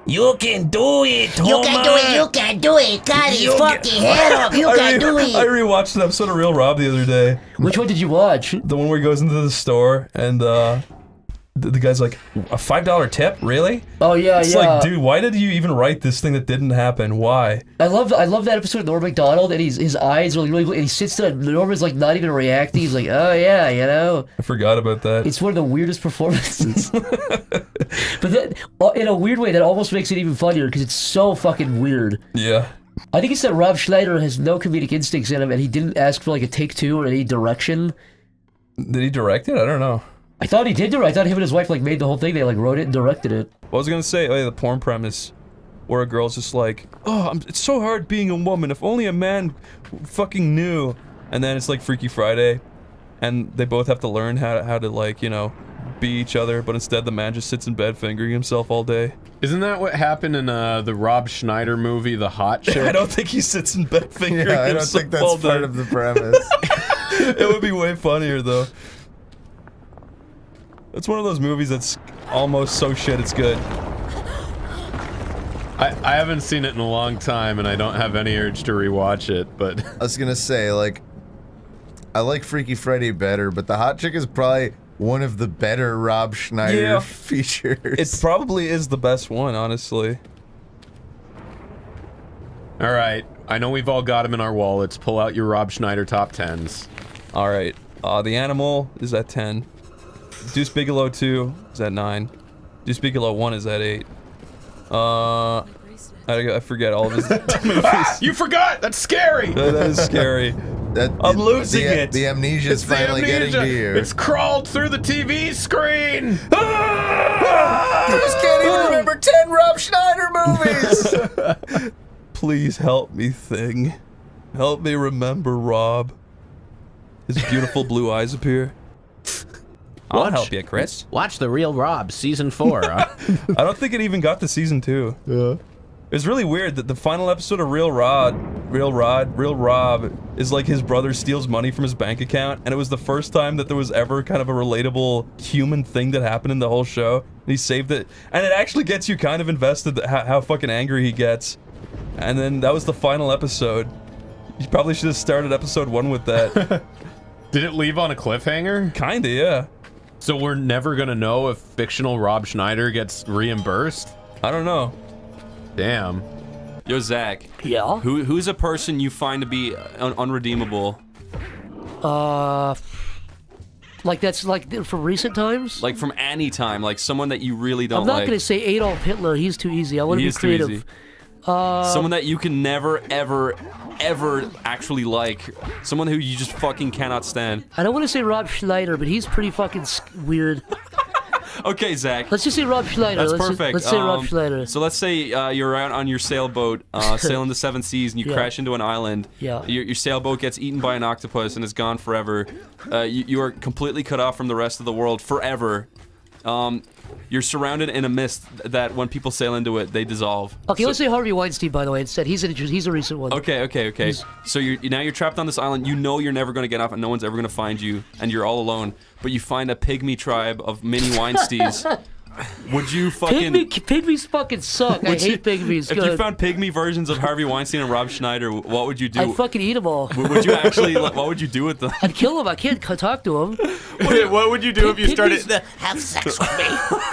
You can do it, Thomas. You can do it, you can do it. Cut his fucking head off, you can do it. I rewatched an episode of Real Rob the other day. Which one did you watch? The one where he goes into the store and the guy's like, a $5 tip? Really? Oh yeah, it's like, dude, why did you even write this thing that didn't happen? Why? I love that episode of Norm Macdonald, and his eyes are like really, and he sits there, and Norman's like not even reacting. He's like, oh yeah, you know. I forgot about that. It's one of the weirdest performances. But that, in a weird way, that almost makes it even funnier because it's so fucking weird. Yeah. I think it's that Rob Schneider has no comedic instincts in him, and he didn't ask for like a take two or any direction. Did he direct it? I don't know. I thought he did do it. I thought him and his wife like made the whole thing. They like wrote it and directed it. What was I gonna say? Oh, yeah, the porn premise, where a girl's just like, "Oh, it's so hard being a woman. If only a man fucking knew." And then it's like Freaky Friday, and they both have to learn how to like, you know, be each other. But instead, the man just sits in bed fingering himself all day. Isn't that what happened in the Rob Schneider movie, The Hot Chick? I don't think he sits in bed fingering himself. I don't think that's part of the premise. It would be way funnier though. It's one of those movies that's almost so shit it's good. I haven't seen it in a long time, and I don't have any urge to rewatch it, but... I was gonna say, like, I like Freaky Friday better, but The Hot Chick is probably one of the better Rob Schneider features. It probably is the best one, honestly. Alright, I know we've all got them in our wallets. Pull out your Rob Schneider top 10s. Alright, The Animal is at 10. Deuce Bigelow 2 is at 9. Deuce Bigelow 1 is at 8. I forget all of his movies. You forgot! That's scary! That is scary. I'm losing it. The amnesia's finally getting to you. It's crawled through the TV screen! You just can't even remember 10 Rob Schneider movies! Please help me, thing. Help me remember Rob. His beautiful blue eyes appear. I'll help you, Chris. Watch The Real Rob, Season 4. I don't think it even got to Season 2. Yeah. It's really weird that the final episode of Real Rob is like his brother steals money from his bank account, and it was the first time that there was ever kind of a relatable human thing that happened in the whole show. And he saved it, and it actually gets you kind of invested how fucking angry he gets. And then that was the final episode. You probably should have started episode 1 with that. Did it leave on a cliffhanger? Kinda, yeah. So we're never gonna know if fictional Rob Schneider gets reimbursed? I don't know. Damn. Yo, Zach. Yeah? Who's a person you find to be unredeemable? Like that's like from recent times? Like from any time, like someone that you really don't like. I'm not gonna say Adolf Hitler, he's too easy. I want to be creative. Someone that you can never, ever actually like. Someone who you just fucking cannot stand. I don't want to say Rob Schneider, but he's pretty fucking weird. Okay, Zach. Let's just say Rob Schneider. That's perfect. Let's say Rob Schneider. So let's say you're out on your sailboat, sailing the 7 seas, and you crash into an island. Yeah. Your sailboat gets eaten by an octopus and is gone forever. You are completely cut off from the rest of the world forever. You're surrounded in a mist that when people sail into it, they dissolve. Okay, let's say Harvey Weinstein, by the way, instead. He's a recent one. Okay. So now you're trapped on this island. You know you're never going to get off, and no one's ever going to find you, and you're all alone. But you find a pygmy tribe of mini Weinsteins. Would you fucking... Pygmies fucking suck. I hate pygmies. If you found pygmy versions of Harvey Weinstein and Rob Schneider, what would you do? I'd fucking eat them all. Would you actually... What would you do with them? I'd kill them. I can't talk to them. What would you do if you started... Have sex with me.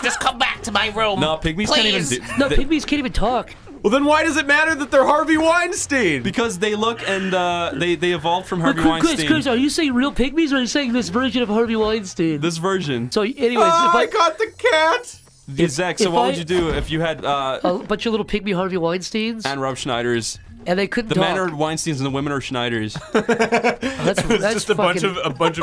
Just come back to my room. No, pygmies can't even do... No, pygmies can't even talk. Well, then why does it matter that they're Harvey Weinstein? Because they look and they evolved from Harvey Weinstein. Chris, are you saying real pygmies or are you saying this version of Harvey Weinstein? This version. So, anyways, Oh, I got the cat! Zach, so what would you do if you had a bunch of little pygmy Harvey Weinsteins and Rob Schneiders? And they couldn't The talk. men are Weinsteins and the women are Schneiders. That's just a bunch of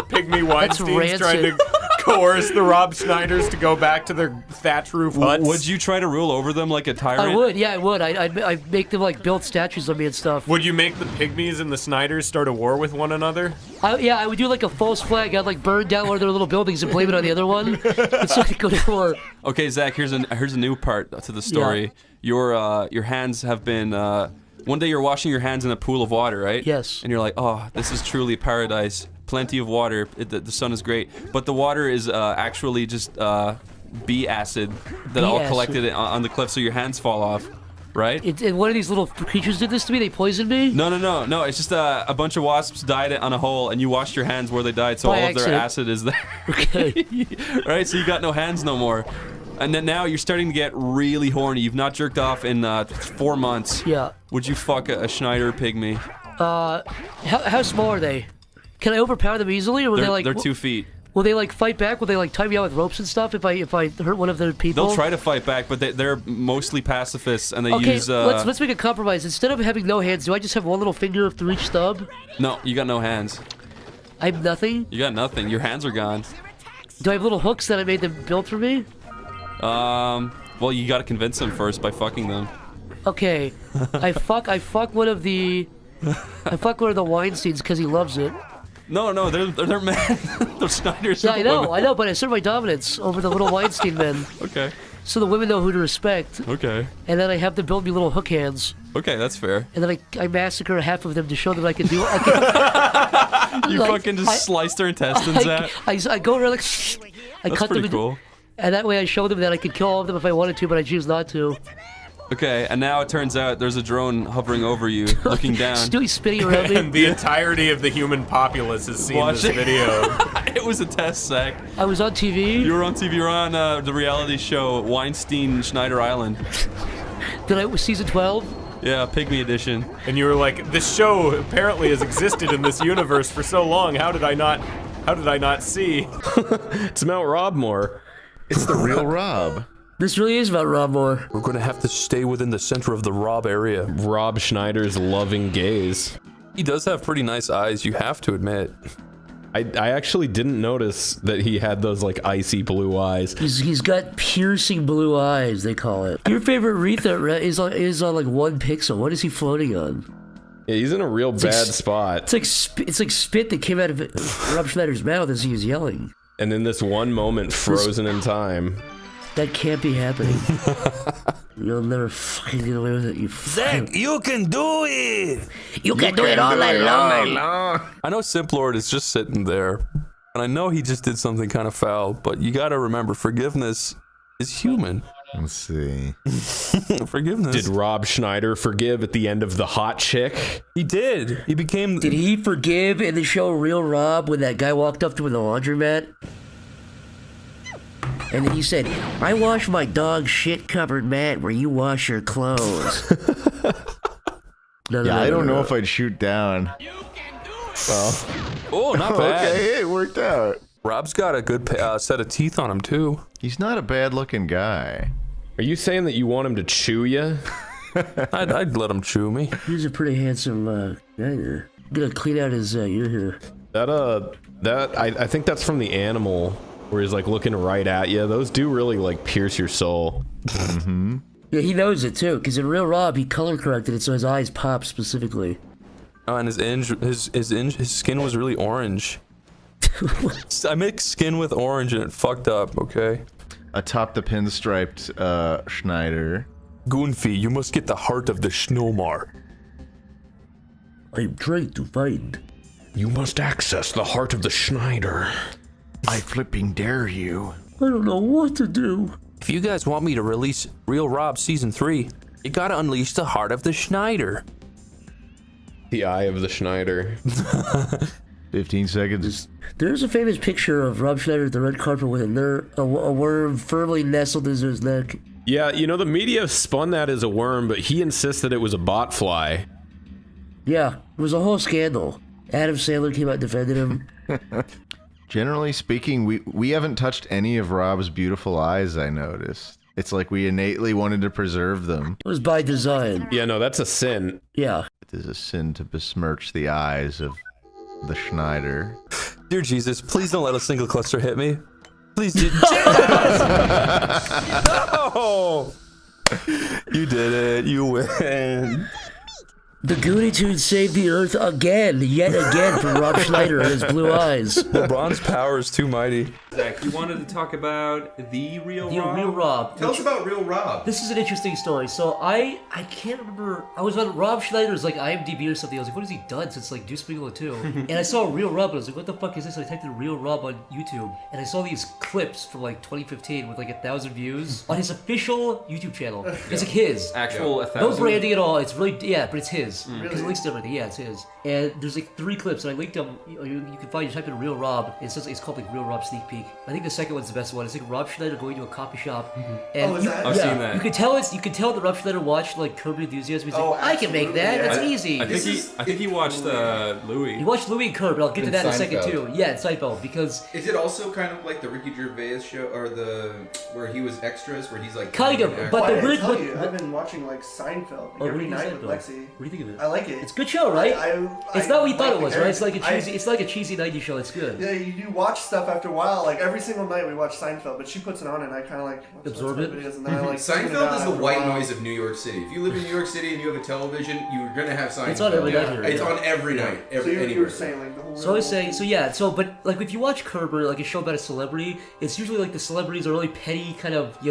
pygmy Weinsteins rancid. trying to coerce the Rob Schneiders to go back to their thatch roof huts. Would you try to rule over them like a tyrant? I would, yeah, I would. I'd make them like build statues of me and stuff. Would you make the pygmies and the Schneiders start a war with one another? Yeah, I would do like a false flag. I'd like burn down one of their little buildings and blame it on the other one. And so they go to war. Okay, Zach, here's a new part to the story. Yeah. Your hands have been one day you're washing your hands in a pool of water, right? Yes. And you're like, oh, this is truly paradise. Plenty of water. The sun is great. But the water is actually just bee acid that Bee all acid. collected on the cliff, so your hands fall off, right? And one of these little creatures did this to me. They poisoned me. No. It's just a bunch of wasps died on a hole, and you washed your hands where they died, so By all of their accident. acid is there. Okay. Right? So you got no hands no more. And then now you're starting to get really horny. You've not jerked off in 4 months. Yeah. Would you fuck a Schneider pygmy? How small are they? Can I overpower them easily, or will they like? They're 2 feet. Will they like fight back? Will they like tie me out with ropes and stuff if I hurt one of their people? They'll try to fight back, but they're mostly pacifists, and they Okay, use. let's make a compromise. Instead of having no hands, do I just have one little finger through each stub? No, you got no hands. I have nothing. You got nothing. Your hands are gone. Do I have little hooks that I made them build for me? Well, you got to convince them first by fucking them. Okay, I fuck one of the Weinsteins because he loves it. No, they're men. They're Schneiders. Yeah, are women. I know, but I assert my dominance over the little Weinstein men, Okay, so the women know who to respect. okay, And then I have them build me little hook hands, okay. That's fair. and then I massacre half of them to show them I can do. You Like, fucking just slice their intestines out. I go around like I That's cut them pretty into, cool. and that way I show them that I could kill all of them if I wanted to, but I choose not to. Okay, and now it turns out there's a drone hovering over you, looking down. Stewie spinning around me. And the entirety of the human populace has seen Watch this it. video. It was a test sec. I was on TV. You were on TV. You were on the reality show Weinstein Schneider Island. Did I was season 12? Yeah, Pygmy edition. And you were like, this show apparently has existed in this universe for so long. How did I not see? It's Mount Robmore. It's the real Rob. This really is about Rob Moore. We're gonna have to stay within the center of the Rob area. Rob Schneider's loving gaze. He does have pretty nice eyes, you have to admit. I actually didn't notice that he had those like icy blue eyes. He's got piercing blue eyes, they call it. Your favorite wreath is on like 1 pixel. What is he floating on? Yeah, he's in a real bad spot. It's like spit that came out of Rob Schneider's mouth as he was yelling. And in this one moment, frozen in time. That can't be happening. You'll never fucking get away with it, you Zach, you can do it. You can do it all night long. I know Simplord is just sitting there, and I know he just did something kind of foul, but you gotta remember, forgiveness is human. Let's see. Forgiveness. Did Rob Schneider forgive at the end of The Hot Chick? He did. He became. Did he forgive in the show Real Rob when that guy walked up to him in the laundromat? And then he said, I wash my dog's shit-covered mat where you wash your clothes. No, I don't know if I'd shoot down. Oh, not bad. Okay, it worked out. Rob's got a good set of teeth on him, too. He's not a bad-looking guy. Are you saying that you want him to chew you? I'd let him chew me. He's a pretty handsome guy there. I'm gonna clean out his ear here. I think that's from The Animal, where he's like looking right at you. Those do really like pierce your soul. Mm-hmm. Yeah, he knows it too, because in Real Rob, he color corrected it so his eyes pop specifically. Oh, and his skin was really orange. I mixed skin with orange and it fucked up, okay? Atop the pinstriped Schneider. Goonfi, you must get the heart of the Schnomar. I'm trying to find. You must access the heart of the Schneider. I flipping dare you. I don't know what to do. If you guys want me to release Real Rob Season 3, you gotta unleash the heart of the Schneider. The eye of the Schneider. 15 seconds. There's a famous picture of Rob Schneider at the red carpet with a worm firmly nestled into his neck. Yeah, you know, the media spun that as a worm, but he insists that it was a bot fly. Yeah, it was a whole scandal. Adam Sandler came out and defended him. Generally speaking, we haven't touched any of Rob's beautiful eyes, I noticed. It's like we innately wanted to preserve them. It was by design. Yeah, no, that's a sin. Yeah. It is a sin to besmirch the eyes of the Schneider. Dear Jesus, please don't let a single cluster hit me. Please do. No! You did it. You win. The Gooney Tunes saved the Earth yet again, from Rob Schneider and his blue eyes. LeBron's power is too mighty. Zach, you wanted to talk about the real The Rob? real Rob. Tell us about Real Rob. This is an interesting story. So I can't remember. I was on Rob Schneider's like IMDb or something. I was like, what has he done since like Deuce Bigelow 2? And I saw Real Rob and I was like, what the fuck is this? And I typed in Real Rob on YouTube and I saw these clips from like 2015 with like 1,000 views on his official YouTube channel. It's like his. Actual 1,000? No branding at all. It's really, yeah, but it's his. Because it links to everything. Yeah, it's his. And there's like 3 clips, and I linked them. You can find, you type in Real Rob, and it says it's called like Real Rob Sneak Peek. I think the second one's the best one. It's like Rob Schneider going to a coffee shop. And is that? I've seen that. You can tell that Rob Schneider watched like Curb Your Enthusiasm. He's Oh, like, I can make that. absolutely, That's yeah. easy. I think he watched Louis. He watched Louis and Curb, and I'll get to In that in a second Seinfeld. too. Yeah, in Seinfeld, because Is it also kind of like the Ricky Gervais show, or where he was extras, where he's like kind of, an actor? but the I weird. tell you, I've been watching like Seinfeld like, every night with Lexi. What do you think of it? I like it. It's a good show, right? It's not what you thought it was, right? It's like a I- cheesy. It's like a cheesy 90s show. It's good. Yeah, you do watch stuff after a while. Like every single night we watch Seinfeld, but she puts it on and I kind of like Absorb watch it? videos, and then I like tune it Seinfeld out is the after a white while. noise of New York City. If you live in New York City and you have a television, you're gonna have Seinfeld. It's on every night here, It's yeah. on every night. So Every you anywhere. were saying like the whole. So I was saying, so yeah, so but like if you watch Curb or like a show about a celebrity, it's usually like the celebrities are really petty, kind of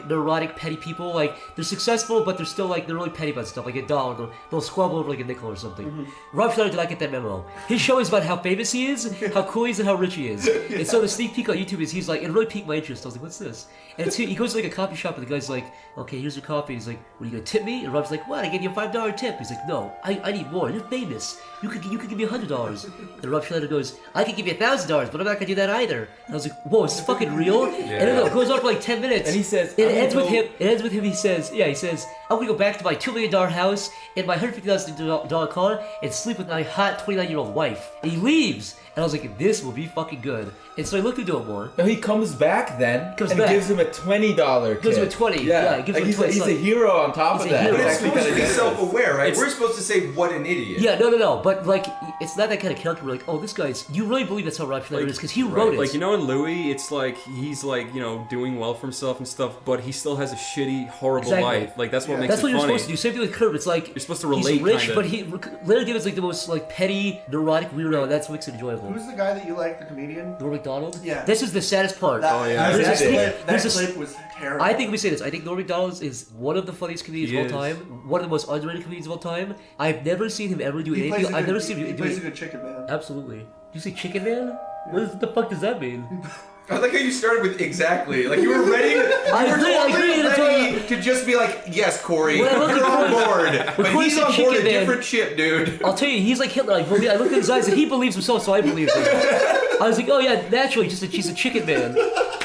neurotic petty people. Like they're successful, but they're still like they're really petty about stuff. Like a dollar, they'll squabble over like a nickel or something. Rob Schneider did not get that memo. His show is about how famous he is, how cool he is, and how rich he is. And so the sneak peek on YouTube is he's like, it really piqued my interest. I was like, what's this? And it's, he goes to like a coffee shop and the guy's like, okay, here's your coffee. He's like, what, are you gonna tip me? And Rob's like, what? I gave you a $5 tip. He's like, no, I need more. You're famous. You could give me $100. And Rob Schneider goes, I could give you $1,000, but I'm not gonna do that either. And I was like, whoa, is this fucking real? And then it goes on for like 10 minutes. And he says, it I'm ends with gonna him. It ends with him. He says, I'm gonna go back to my $2 million house and my $150,000 car and sleep with my hot 29-year-old wife. And he leaves. And I was like, this will be fucking good. And so I looked into it more. No, he comes back then Comes and back. gives him a $20 Gives him a tip. 20, yeah, he gives him a 20, he's so- a hero on top He's of a that. hero. But It's it's actually supposed to be kinda self-aware, right? It's- We're supposed to say, what an idiot. Yeah, no. But like, it's not that kind of character. We're like, oh, this guy's. You really believe that's how Rob Schneider is because he wrote it. Like, you know, in Louis, it's like he's like, you know, doing well for himself and stuff, but he still has a shitty, horrible Exactly. life. Like, that's what makes That's it what you're funny. supposed to do. Same thing with Curb. It's like You're supposed to relate, he's rich, kinda. but Larry David's like the most like petty, neurotic weirdo. And that's what makes it enjoyable. Who's the guy that you like, the comedian? Norm Macdonald. Yeah. This is the saddest part. That, There's a scene- that there's a- clip was terrible. I think we say this. I think Norm Macdonald is one of the funniest comedians He of all is. time. One of the most underrated comedians of all time. I've never seen him ever do he plays anything. a I've good, never seen he him do plays a it. good chicken man. Absolutely. Did you say Chicken Man? What the fuck does that mean? I like how you started with exactly. Like you were ready. I agree, and it's ready to just be like, yes, Corey, When I look you're at on Corey- board. when But Corey he's said on board a Chicken Man- different ship, dude. I'll tell you, he's like Hitler. I looked in his eyes and he believes himself, so I believe him. I was like, oh yeah, naturally, just that she's a chicken man.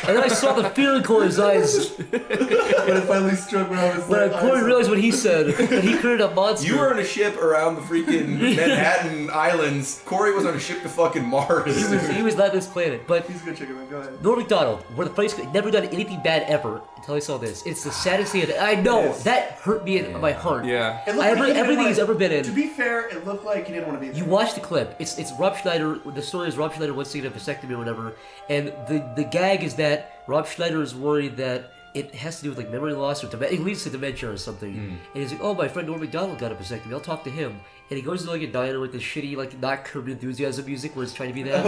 And then I saw the fear in Corey's eyes When it finally struck me, I was when like, Corey realized what he said, that he created a monster. You were on a ship around the freaking Manhattan Islands. Corey was on a ship to fucking Mars. he was not this planet. But he's a good chicken man. Go ahead. Norm Macdonald, one of the funniest, never done anything bad ever until I saw this. It's the saddest thing. I know that hurt me in my heart. Yeah. It looked like he didn't Everything wanna- he's ever been in. To be fair, it looked like he didn't want to be there. You watch the clip. It's Rob Schneider. The story is Rob Schneider once taking a vasectomy or whatever, and the gag is that Rob Schneider is worried that it has to do with like memory loss or it leads to dementia or something. And he's like, oh, my friend Norm Macdonald got a vasectomy. I'll talk to him. And he goes to like a diner with the shitty like not Curb Your Enthusiasm music where it's trying to be that.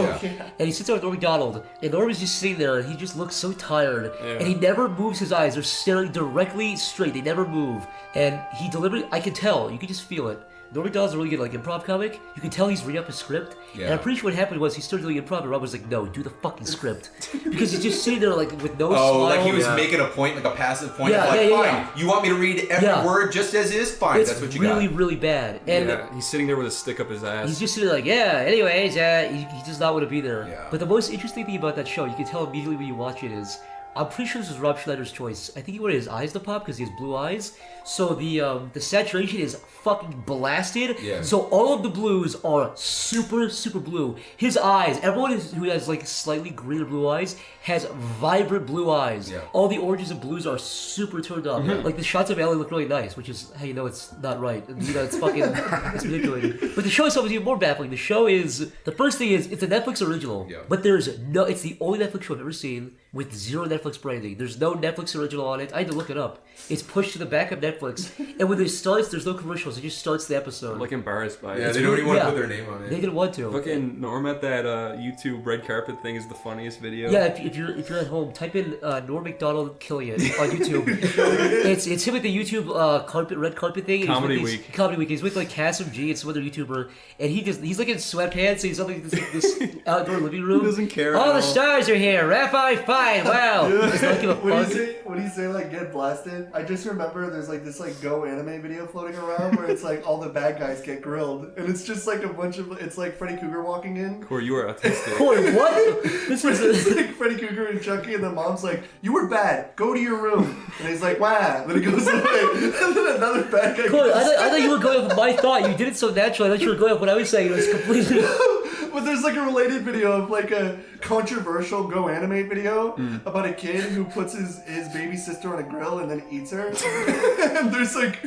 And he sits down with Norm Macdonald, and Norm is just sitting there, and he just looks so tired, and he never moves his eyes. They're staring directly straight. They never move, and he deliberately. I can tell. You can just feel it. Norm Macdonald's a really good like improv comic. You can tell he's reading up a script, and I'm pretty sure what happened was he started doing improv, and Rob was like, "No, do the fucking script," because he's just sitting there like with no smile. Oh, like he was making a point, like a passive point. Yeah, of like, yeah. fine, you want me to read every Yeah. word just as is? Fine, It's that's what you really, got. really bad. And Yeah, he's sitting there with a stick up his ass. he's just sitting there like, yeah, anyways, he does not want to be there. Yeah. But the most interesting thing about that show, you can tell immediately when you watch it, is I'm pretty sure this was Rob Schneider's choice. I think he wanted his eyes to pop because he has blue eyes. So the saturation is fucking blasted. Yeah. So all of the blues are super, super blue. His eyes, everyone who has like slightly green or blue eyes has vibrant blue eyes. Yeah. All the oranges and blues are super turned up. Like the shots of Ellie look really nice, which is how you know it's not right. You know, it's fucking it's manipulated. But the show itself is even more baffling. The show is the first thing is it's a Netflix original, Yeah. but there's no. It's the only Netflix show I've ever seen with zero Netflix branding. There's no Netflix original on it. I had to look it up. It's pushed to the back of Netflix, and when it starts, there's no commercials. It just starts the episode. Like embarrassed by it. Yeah, they don't even want to put their name on it. They didn't want to. Fucking Norm at that YouTube red carpet thing is the funniest video. Yeah, if you're at home, type in Norm Macdonald killing it on YouTube. it's him with the YouTube red carpet thing. Comedy He's with Week. Comedy Week. He's with like Kasim G and some other YouTuber, and he's like in sweatpants. And he's like this outdoor living room. He doesn't care. All at the all. stars are here. Rabbi fine. Wow. Just don't give a When fuck. you say like get blasted, I just remember there's like this like Go anime video floating around where it's like all the bad guys get grilled, and it's just like a bunch of it's like Freddy Krueger walking in. Corey, you are autistic. Boy, what? This is It's like Freddy Krueger and Chucky, and the mom's like, "You were bad. Go to your room." And he's like, "Wow." Then he goes away, and then another bad guy. Cool. gets- I thought you were going with my thought. You did it so naturally. I thought you were going with what I was saying. It was completely. But there's like a related video of like a controversial Go Animate video about a kid who puts his baby sister on a grill and then eats her. And there's like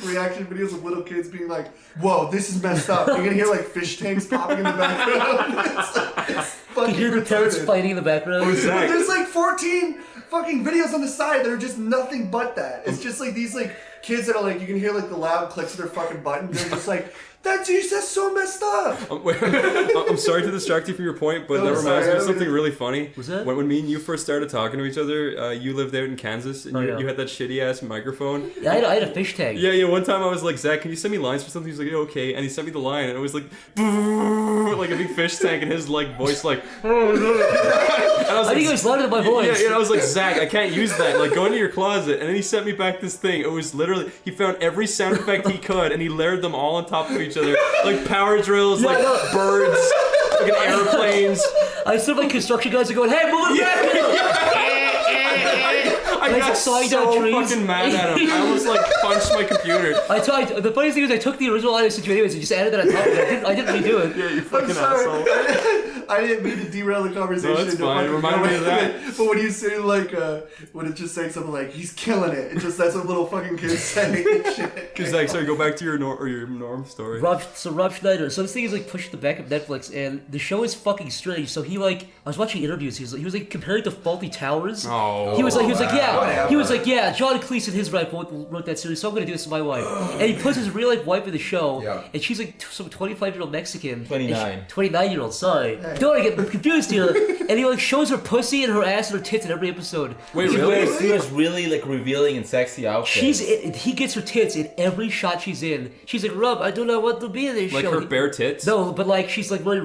reaction videos of little kids being like, "Whoa, this is messed up." You're gonna hear like fish tanks popping in the background. It's fucking You hear the parents retarded. fighting in the background. But there's like 14 fucking videos on the side that are just nothing but that. It's just like these like kids that are like, you can hear like the loud clicks of their fucking button. They're just like, that's so messed up. I'm sorry to distract you from your point, but No, that reminds sorry, me of something really funny. Was that? When me and you first started talking to each other, you lived out in Kansas, and you had that shitty ass microphone. Yeah, I had a fish tank. Yeah. One time I was like, Zach, can you send me lines for something? He's like, yeah, okay. And he sent me the line, and it was like, like a big fish tank, and his like voice like. And I was I think it was louder than my voice. Yeah, and I was like, Zach, I can't use that. Like, go into your closet. And then he sent me back this thing. It was literally, he found every sound effect he could, and he layered them all on top of each other, like power drills, like birds, fucking airplanes. I stood like construction guys are going, hey, move it back! I Like got sawing so down trees. fucking mad at him. I almost like punched my computer. The funniest thing is I took the original audio situation anyways and just added that on top of it. I didn't redo it. Yeah, you I'm fucking sorry. asshole. I didn't mean to derail the conversation. No, that's fine. Remind me of that. But when you say like, when it's just saying something like, he's killing it, it just, that's what little fucking kids say and shit. Cause like, sorry, go back to your Norm story. Rob Schneider. So this thing is like pushed to the back of Netflix, and the show is fucking strange. So he like, I was watching interviews. He was like comparing to Faulty Towers. Oh. He was like, Whatever. he was like, yeah. John Cleese and his wife wrote that series, so I'm gonna do this to my wife. And he puts his real life wife in the show, Yeah. and she's like some 25-year-old Mexican. 29. 29-year-old. Sorry, don't I get confused here? And he like shows her pussy and her ass and her tits in every episode. Wait, She really? wears really like revealing and sexy outfits. He gets her tits in every shot she's in. She's like, Rob, I do not want to be in this Like show. her bare tits? No, but like she's like really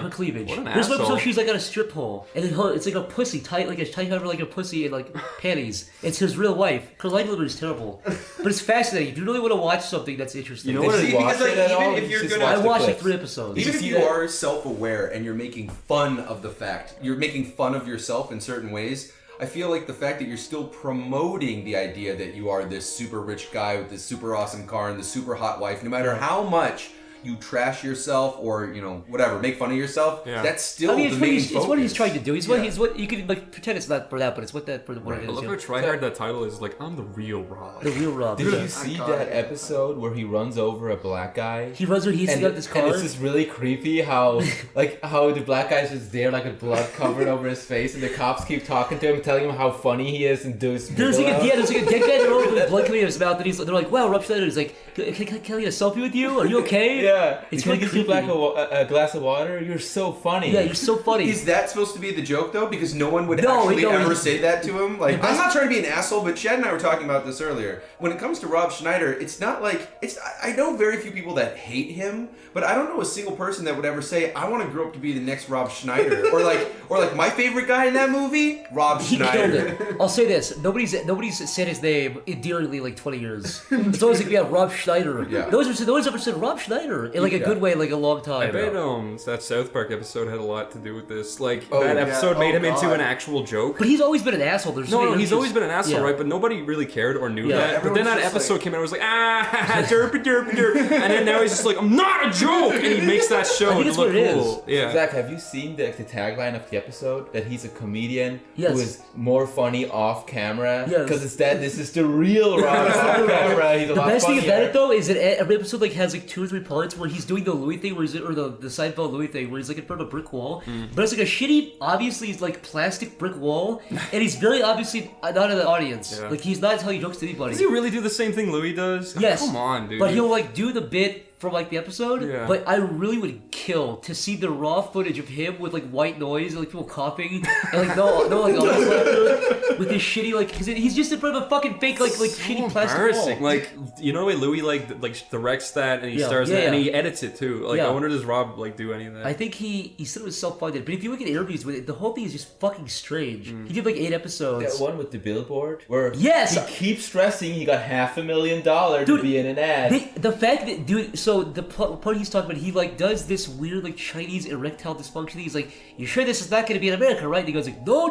her cleavage. what an There's one asshole. episode she's like on a strip pole, and then it's like a pussy tight, like a tight cover, like a pussy in like panties. It's his real wife. Her life delivery is terrible, but it's fascinating. If you really want to watch something that's interesting, You know what Did it you is? watch because, like, it at even all? if You you're just gonna- I watched the watched like clips? 3 episodes. Even you if see you that? are self-aware and you're making fun of the fact, you're making fun of yourself in certain ways, I feel like the fact that you're still promoting the idea that you are this super rich guy with this super awesome car and this super hot wife, no matter how much you trash yourself or, you know, whatever, make fun of yourself, Yeah. that's still I mean, the it's main what, it's what he's focus. trying to do. He's what you can like pretend it's not for that, but it's what it I is. love Yeah. how tryhard that title is. Like, I'm the real Rob. The real Rob. Did Yeah. you see that episode where he runs over a black guy? He runs when he's got this car. And it's just really creepy how how the black guy's just there like with blood covered over his face, and the cops keep talking to him, telling him how funny he is, and do his There's like a dead guy there with blood coming out of his mouth, and they're like, "Wow, Rob Schneider." He's like, "Can I get a selfie with you? Are you okay?" Yeah, It's can I really get you creepy. a glass of water? You're so funny. Yeah, you're so funny. Is that supposed to be the joke though? Because no one would No, actually no, ever he- say that to him. Like, The best- I'm not trying to be an asshole, but Chad and I were talking about this earlier. When it comes to Rob Schneider, it's not like I know very few people that hate him, but I don't know a single person that would ever say, "I want to grow up to be the next Rob Schneider," or like my favorite guy in that movie, Rob He Schneider. killed it. I'll say this: nobody's said his name endearingly like 20 years. It's always like, yeah, Rob Schneider. Yeah. No one's ever said Rob Schneider in like a good way, like a long time. I bet that South Park episode had a lot to do with this. Like, Oh, that yeah. episode made Oh, him into God. an actual joke. But he's always been an asshole. There's so No, many he's interviews- always been an asshole, Yeah. right? But nobody really cared or knew Yeah. that. But then that Everyone's just episode came out, and was like, derp, derp, derp. And then now he's just like, I'm not a joke! And he makes that show I think to that's look what it cool. Yeah. Zach, have you seen the tagline of the episode? That he's a comedian Yes. who is more funny off camera? Yes. Because it's that this is the real real Rob on camera. He's a The lot best thing funnier. about it though is that every episode like has like 2 or 3 parts where he's doing the Louis thing, where he's or the Seinfeld Louis thing, where he's like in front of a brick wall, but it's like a shitty, obviously like plastic brick wall, and he's very obviously not in the audience. Yeah. Like he's not telling jokes to anybody. Does he really do the same thing Louis does? Yes. Come on, dude. But he'll like do the bit from like the episode. Yeah. But I really would kill to see the raw footage of him with like white noise and like people coughing and like no like audience laughter with this shitty like cause he's just in front of a fucking fake like shitty plastic wall. embarrassing. Like, you know the way Louis like directs that and he stars that and he edits it too. Like, I wonder does Rob like do any of that? I think he said it was self-funded, but if you look at interviews with it, the whole thing is just fucking strange. He did like 8 episodes. That one with the billboard where Yes! he keeps stressing he got $500,000 to be in an ad. The fact that, dude, so the part he's talking about, he like does this weird like Chinese erectile dysfunction. He's like, "You sure this is not going to be in America, right?" And he goes like, "No,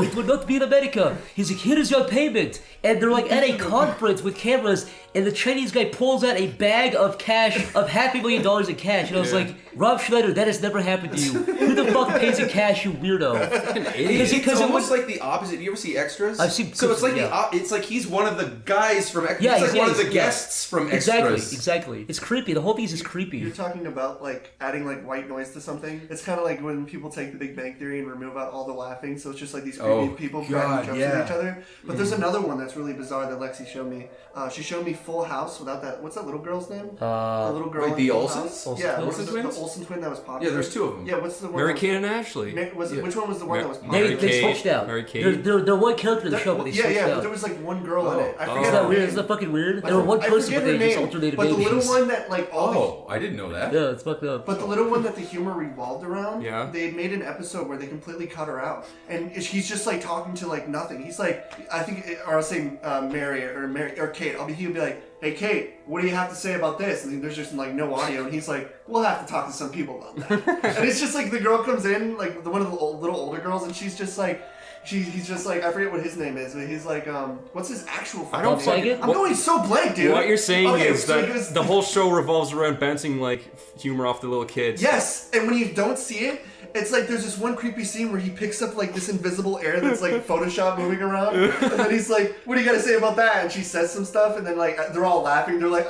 it will not be in America." He's like, "Here is your payment," and they're like at a conference with cameras, and the Chinese guy pulls out a bag of cash of $500,000 in cash, and I was like, "Rob Schneider, that has never happened to you. Who the fuck pays in cash, you weirdo?" It's almost like the opposite. You ever see Extras? I've seen. So it's like it's like he's one of the guys from Extras. Yeah, he's like one of the guests from Extras. Exactly. It's creepy. The whole thing is just creepy. You're talking about like adding like white noise to something. It's kind of like when people take the Big Bang Theory and remove out all the laughing, so it's just like these creepy people cracking jokes at each other. But there's another one that's really bizarre that Lexi showed me. She showed me Full House without that. What's that little girl's name? The little girl. Like in the Full Olsens? House? Yeah, Olsen the twins? Olsen twin that was popular. Yeah, there's 2 of them. Yeah, what's the one? Mary that Kate and Ashley. Which one was the one that was popular? They switched out. Mary Kate. They're one character in the show, but they switched but out. there was like one girl in it. I forget Isn't her that weird? name. Isn't that fucking weird? They were one person, but they just alternated But the babies. little one that like all I didn't know that. Yeah, it's fucked up. But the little one that the humor revolved around, Yeah. they made an episode where they completely cut her out, and he's just like talking to like nothing. He's like, I think, or I'll say Mary or Kate. He'll be like, "Hey Kate, what do you have to say about this?" And there's just like no audio, and he's like, "We'll have to talk to some people about that." And it's just like the girl comes in, like one of the little older girls, and she's just like. He's just like, I forget what his name is, but he's like, what's his actual fucking I don't name? like it. I'm going so blank, dude. What you're saying Okay, is so that he goes- the whole show revolves around bouncing like humor off the little kids. Yes, and when you don't see it, it's like there's this one creepy scene where he picks up like this invisible air that's like Photoshop moving around, and then he's like, "What do you got to say about that?" And she says some stuff, and then like they're all laughing. They're like,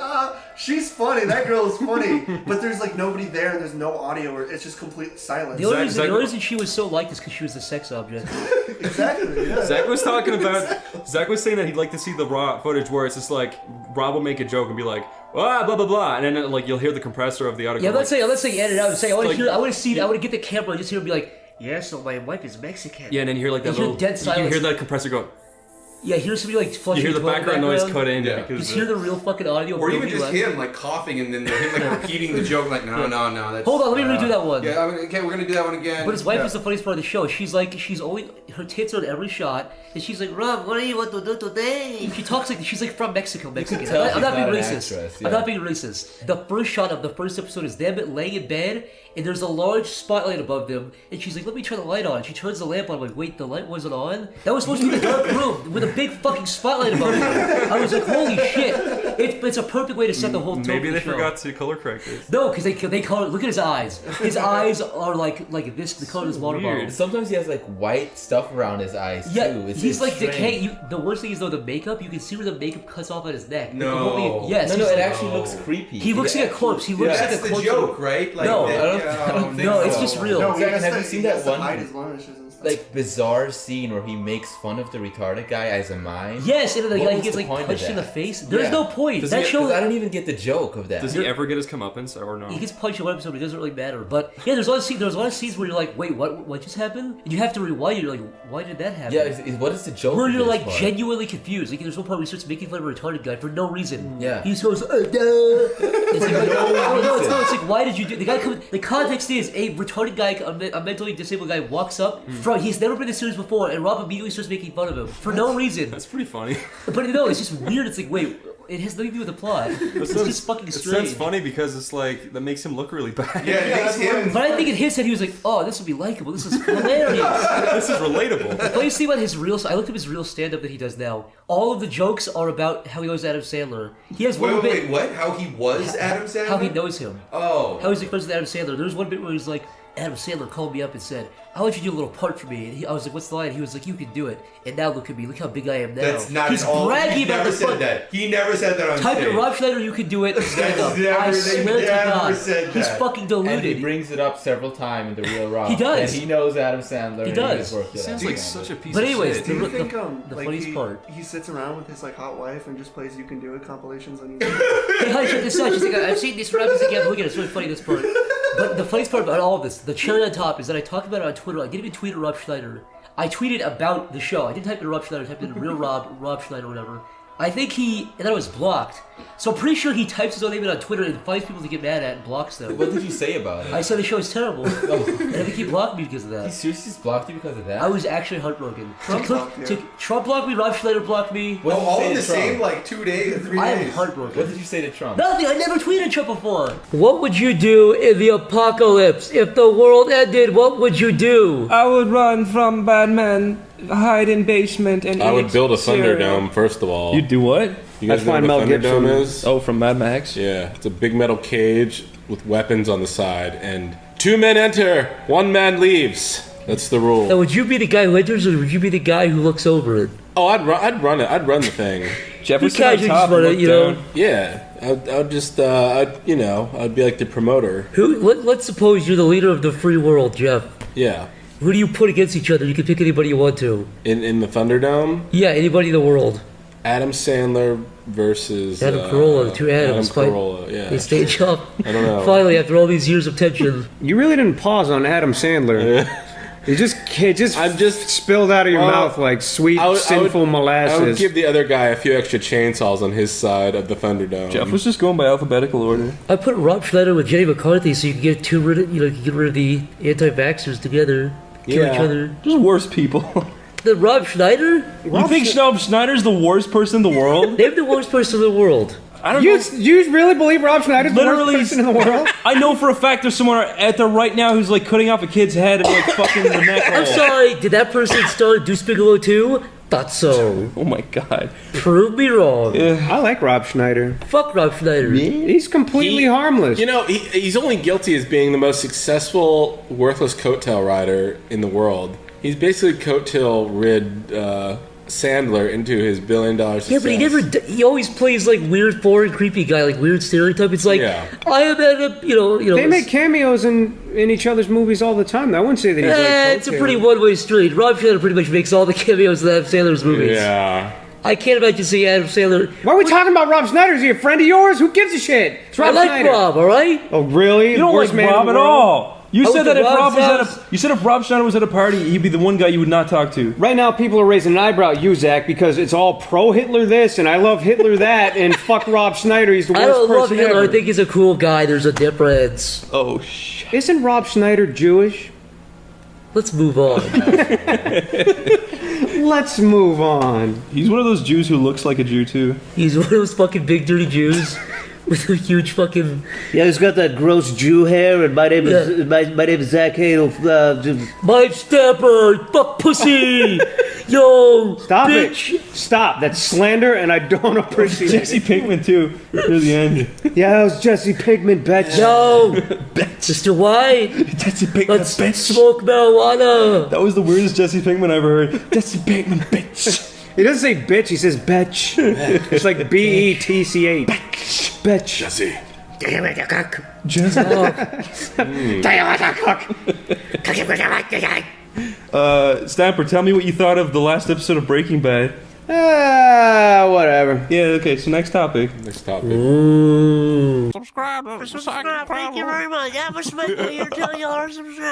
she's funny. That girl is funny." But there's like nobody there, and there's no audio, or it's just complete silence. The only reason she was so liked is because she was a sex object. Exactly. Yeah. Zach was talking about. Zach was saying that he'd like to see the raw footage where it's just like Rob will make a joke and be like, "Ah, blah blah blah," and then like you'll hear the compressor of the audio. Yeah, go, let's say edit it out and say, I want to like- hear, I want to get the camera and just hear him be like, "Yeah, so my wife is Mexican." Yeah, and then you hear like that You hear little. dead You silence. hear that compressor go. Yeah, hear somebody like You flushing. hear the toilet background noise background. cut in. Yeah. Because Just hear the real fucking audio. Or even nobody just laughing. him like coughing and then him like repeating the joke like no. That's, Hold on, let me redo that one. Yeah, okay, we're gonna do that one again. But his wife Yeah. is the funniest part of the show. She's always, her tits are in every shot, and she's like, "Rob, what do you want to do today?" She talks like she's like from Mexico. tell I'm she's not being not an racist. actress, I'm yeah. not being racist. The first shot of the first episode is them laying in bed, and there's a large spotlight above them, and she's like, "Let me turn the light on." She turns the lamp on. I'm like, "Wait, the light wasn't on? That was supposed to be a dark room with a big fucking spotlight above them." I was like, "Holy shit!" It's a perfect way to set the whole tone maybe for they the show. forgot to color correct it. No, because they color. Look at his eyes. His eyes are like this. The color of his water bottle. Weird. Sometimes he has like white stuff around his eyes Yeah, too. he's like strange. decaying. The worst thing is though the makeup. You can see where the makeup cuts off at his neck. No. The whole thing- yes. No, he's it like- actually looks creepy. He looks like a corpse. He looks That's like a the corpse. joke, right? Like, No, that- I don't- yeah, I don't think No, it's so. just real. No, Zach, has have to- you seen he has that to hide one his blemishes and stuff. like bizarre scene where he makes fun of the retarded guy as a mime? Yes, and then the What guy was gets the like point of punched in the that? face. There's Yeah. no point. Does That he- show. Because I don't even get the joke of that. Does he ever get his comeuppance or no? He gets punched in one episode, but it doesn't really matter. But yeah, there's a lot of scenes where you're like, wait, what just happened? And you have to rewind. You're like, why did that happen? Yeah, what is the joke? Where of you're this like part? genuinely confused. Like there's one part where he starts making fun of a retarded guy for no reason. Yeah. He just goes, It's like, no, it's like, why did you do? The guy comes. The context is a retarded guy, a mentally disabled guy, walks up from. He's never been in a series before, and Rob immediately starts making fun of him for no reason. That's pretty funny. But no, it's just weird. It's like, wait, it has nothing to do with the plot. It's just fucking It strange. sounds funny because it's like that makes him look really bad. Yeah, it makes him. But I think in his head he was like, oh, this will be likable. This is hilarious. This is relatable. The funniest thing about his real, I looked up his real stand-up that he does now. All of the jokes are about how he knows Adam Sandler. He has one Wait, bit what? How he was Adam Sandler? how he knows him. Oh. How he's like friends with Adam Sandler. There's one bit where he's like, Adam Sandler called me up and said, "I want you to do a little part for me." And I was like, "What's the line?" He was like, "You can do it." And now look at me. Look how big I am now. That's not He's at all. bragging He about never the said part. that. He never said that on Type stage. in Rob Schneider, you can do it. Stand up. never- I they swear to never God, said he's that. fucking And deluded. he brings it up several times in the real Rob. He does. And he knows Adam Sandler. He and does. just worked with Sounds Adam like Sandler. such a piece But of anyways, shit. Do you The- think the like funniest part. he sits around with his like hot wife and just plays "You Can Do It" compilations on YouTube? Hey, honey, check this out. She's like, I've seen this rappers again. Look at it. It's really funny, this part. But the funniest part about all of this, the cherry on top, is that I talked about it on Twitter. I didn't even tweet at Rob Schneider. I tweeted about the show. I didn't type in Rob Schneider. I typed in real Rob Schneider, whatever. I think and then it was blocked. So I'm pretty sure he types his own name in on Twitter and finds people to get mad at and blocks them. What did you say about it? I said the show is terrible. And I think he blocked me because of He that. seriously just blocked you because of that? I was actually heartbroken. Trump blocked you. Trump blocked me, Rob Schneider blocked me. What did you all say in to the Trump? same like 2 days, 3 I am days. heartbroken. What did you say to Trump? Nothing. I never tweeted Trump before. What would you do in the apocalypse? If the world ended, what would you do? I would run from bad men, hide in basement, and I would eat build a cereal. Thunderdome first of all. You do what? You guys I'd know find what a Mel Thunderdome Gibson. is? Oh, from Mad Max. Yeah, it's a big metal cage with weapons on the side, and 2 men enter, 1 man leaves. That's the Now, rule. would you be the guy who enters, or would you be the guy who looks over it? Oh, I'd run it. I'd run the thing. Jefferson You on casually top, just run it, look you know. down. Yeah, I'd just, I'd be like the promoter. Let's suppose you're the leader of the free world, Jeff. Yeah, Who do you put against each other? You can pick anybody you want to. in the Thunderdome, Yeah, anybody in the world. Adam Sandler versus Adam Carolla, the two Adams Adam fight. Carolla. Yeah, They stage up. I don't know. Finally, after all these years of tension. You really didn't pause on Adam Sandler. You just I'm just spilled out of your Well, mouth like sweet, I would- sinful molasses. I would give the other guy a few extra chainsaws on his side of the Thunderdome. Jeff was just going by alphabetical order. I put Rob Schneider with Jenny McCarthy so you can get rid of the anti-vaxxers together, kill each Yeah. other. Just worse people. The Rob Schneider? You think Rob Schneider's the worst person in the world? They're the worst person in the world. I don't know. You really believe Rob Schneider's the worst person in the world? I know for a fact there's someone out there right now who's like cutting off a kid's head and like fucking the neck. I'm sorry, did that person star Deuce Bigelow too? Thought so. Oh my god. Prove me wrong. I like Rob Schneider. Fuck Rob Schneider. He's completely harmless. You know, he's only guilty as being the most successful, worthless coattail rider in the world. He's basically coattail rid Sandler into his $1 billion success. Yeah, but he always plays like weird, foreign, creepy guy, like weird stereotype. It's like, Yeah. I am at a, They make cameos in each other's movies all the time. I wouldn't say that he's like it's a pretty one-way street. Rob Schneider pretty much makes all the cameos in Adam Sandler's movies. Yeah. I can't imagine seeing Adam Sandler. Why are we talking about Rob Schneider? Is he a friend of yours? Who gives a shit? It's Rob I like Schneider. Rob, all right? Oh, really? You don't Worst like man in Rob the at world? all. You I said went that to if Rob's Rob was house. you said if Rob Schneider was at a party, he'd be the one guy you would not talk to. Right now, people are raising an eyebrow at you, Zach, because it's all pro-Hitler this, and I love Hitler that, and fuck Rob Schneider, he's the I worst don't love person him. ever. I think he's a cool guy. There's a difference. Oh shit. Isn't Rob Schneider Jewish? Let's move on. Let's move on. He's one of those Jews who looks like a Jew too. He's one of those fucking big dirty Jews with a huge fucking. Yeah, he's got that gross Jew hair, and my name is my name is Zach Hadel. My stepper, fuck pussy, yo, Stop bitch. it. Stop. That's slander, and I don't appreciate Jesse it. Pinkman too. Near the end. Yeah, that was Jesse Pinkman, bitch. No, Mr. White, Jesse Pinkman, let's smoke marijuana. That was the weirdest Jesse Pinkman I ever heard. Jesse Pinkman, bitch. He doesn't say bitch, he says betch. It's like B-E-T-C-H. Betch. Jesse. Stamper, tell me what you thought of the last episode of Breaking Bad. Whatever. Yeah, okay, so next topic. Next topic. Subscribe. Thank you very much. That was my $1 subscribe.